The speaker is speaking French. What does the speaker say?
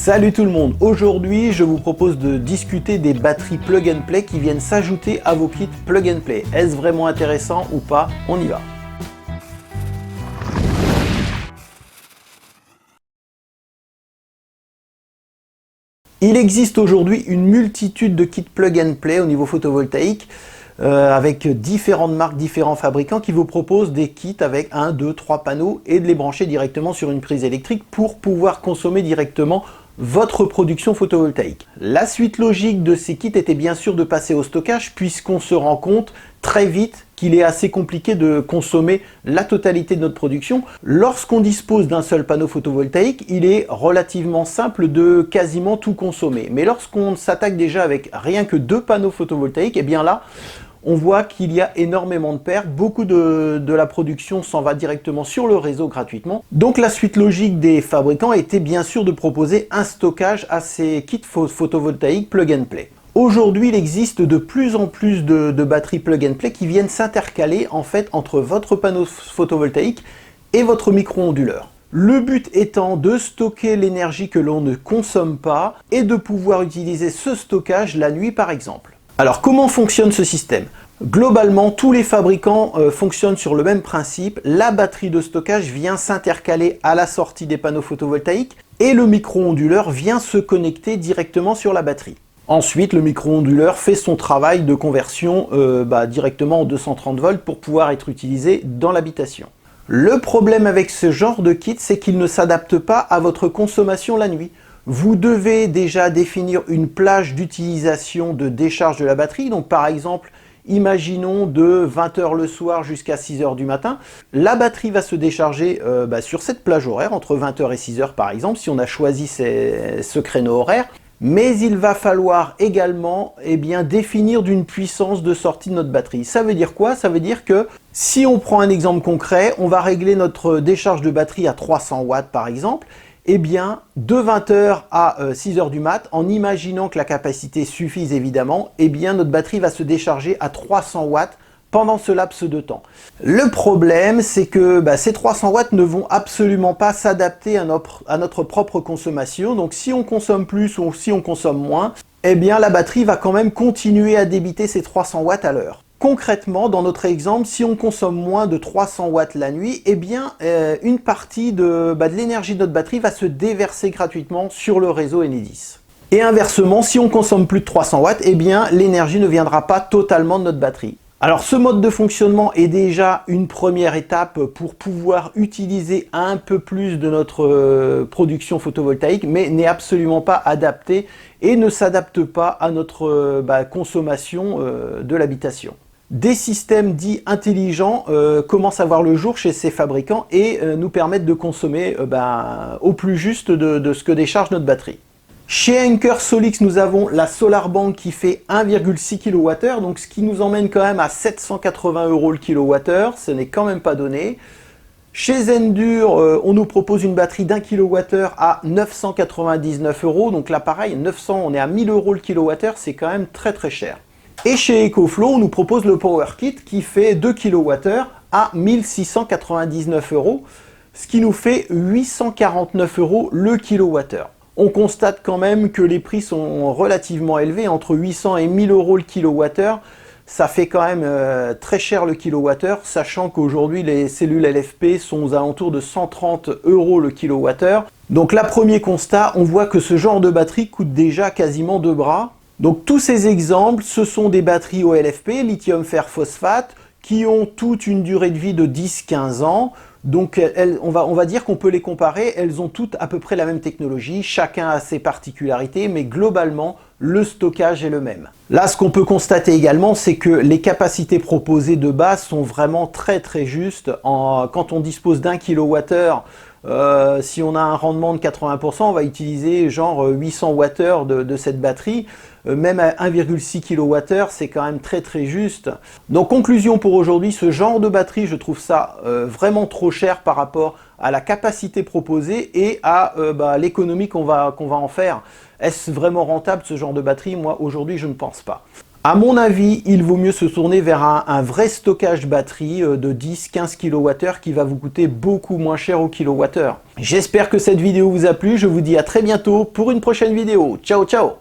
Salut tout le monde, aujourd'hui je vous propose de discuter des batteries plug and play qui viennent s'ajouter à vos kits plug and play. Est-ce vraiment intéressant ou pas? On y va. Il existe aujourd'hui une multitude de kits plug and play au niveau photovoltaïque avec différentes marques, différents fabricants qui vous proposent des kits avec 1, 2, 3 panneaux et de les brancher directement sur une prise électrique pour pouvoir consommer directement votre production photovoltaïque. La suite logique de ces kits était bien sûr de passer au stockage puisqu'on se rend compte très vite qu'il est assez compliqué de consommer la totalité de notre production. Lorsqu'on dispose d'un seul panneau photovoltaïque, il est relativement simple de quasiment tout consommer. Mais lorsqu'on s'attaque déjà avec rien que 2 panneaux photovoltaïques, et bien là, on voit qu'il y a énormément de pertes, beaucoup de la production s'en va directement sur le réseau gratuitement. Donc la suite logique des fabricants était bien sûr de proposer un stockage à ces kits photovoltaïques plug and play. Aujourd'hui, il existe de plus en plus de batteries plug and play qui viennent s'intercaler en fait entre votre panneau photovoltaïque et votre micro-onduleur. Le but étant de stocker l'énergie que l'on ne consomme pas et de pouvoir utiliser ce stockage la nuit par exemple. Alors comment fonctionne ce système? Globalement, tous les fabricants fonctionnent sur le même principe. La batterie de stockage vient s'intercaler à la sortie des panneaux photovoltaïques et le micro-onduleur vient se connecter directement sur la batterie. Ensuite, le micro-onduleur fait son travail de conversion directement en 230 volts pour pouvoir être utilisé dans l'habitation. Le problème avec ce genre de kit, c'est qu'il ne s'adapte pas à votre consommation la nuit. Vous devez déjà définir une plage d'utilisation de décharge de la batterie. Donc par exemple, imaginons de 20 h le soir jusqu'à 6 h du matin. La batterie va se décharger sur cette plage horaire, entre 20 h et 6 h par exemple, si on a choisi ce créneau horaire. Mais il va falloir également définir d'une puissance de sortie de notre batterie. Ça veut dire quoi? Ça veut dire que si on prend un exemple concret, on va régler notre décharge de batterie à 300 watts par exemple. Eh bien, de 20 h à 6 h du mat, en imaginant que la capacité suffise évidemment, eh bien notre batterie va se décharger à 300 watts pendant ce laps de temps. Le problème, c'est que ces 300 watts ne vont absolument pas s'adapter à notre propre consommation. Donc si on consomme plus ou si on consomme moins, eh bien la batterie va quand même continuer à débiter ces 300 watts à l'heure. Concrètement, dans notre exemple, si on consomme moins de 300 watts la nuit, eh bien, une partie de l'énergie de notre batterie va se déverser gratuitement sur le réseau Enedis. Et inversement, si on consomme plus de 300 watts, eh bien, l'énergie ne viendra pas totalement de notre batterie. Alors, ce mode de fonctionnement est déjà une première étape pour pouvoir utiliser un peu plus de notre production photovoltaïque, mais n'est absolument pas adapté et ne s'adapte pas à notre consommation de l'habitation. Des systèmes dits intelligents commencent à voir le jour chez ces fabricants et nous permettent de consommer au plus juste de ce que décharge notre batterie. Chez Anker Solix, nous avons la SolarBank qui fait 1,6 kWh, donc ce qui nous emmène quand même à 780 € le kWh, ce n'est quand même pas donné. Chez Zendur, on nous propose une batterie d'1 kWh à 999 €, donc là pareil, 900, on est à 1000 € le kWh, c'est quand même très très cher. Et chez EcoFlow, on nous propose le Power Kit qui fait 2 kWh à 1699 €, ce qui nous fait 849 € le kWh. On constate quand même que les prix sont relativement élevés, entre 800 et 1000 € le kWh. Ça fait quand même très cher le kWh, sachant qu'aujourd'hui les cellules LFP sont aux alentours de 130 € le kWh. Donc là, premier constat, on voit que ce genre de batterie coûte déjà quasiment 2 bras. Donc tous ces exemples, ce sont des batteries au LFP, lithium fer phosphate, qui ont toute une durée de vie de 10-15 ans. Donc on va dire qu'on peut les comparer, elles ont toutes à peu près la même technologie, chacun a ses particularités, mais globalement, le stockage est le même. Là, ce qu'on peut constater également, c'est que les capacités proposées de base sont vraiment très très justes. Quand on dispose d'1 kWh, si on a un rendement de 80%, on va utiliser genre 800 Wh de cette batterie. Même à 1,6 kWh, c'est quand même très très juste. Donc conclusion pour aujourd'hui, ce genre de batterie, je trouve ça vraiment trop cher par rapport à la capacité proposée et à l'économie qu'on va en faire. Est-ce vraiment rentable ce genre de batterie? Moi aujourd'hui je ne pense pas. À mon avis, il vaut mieux se tourner vers un vrai stockage batterie de 10-15 kWh qui va vous coûter beaucoup moins cher au kilowattheure. J'espère que cette vidéo vous a plu, je vous dis à très bientôt pour une prochaine vidéo. Ciao ciao!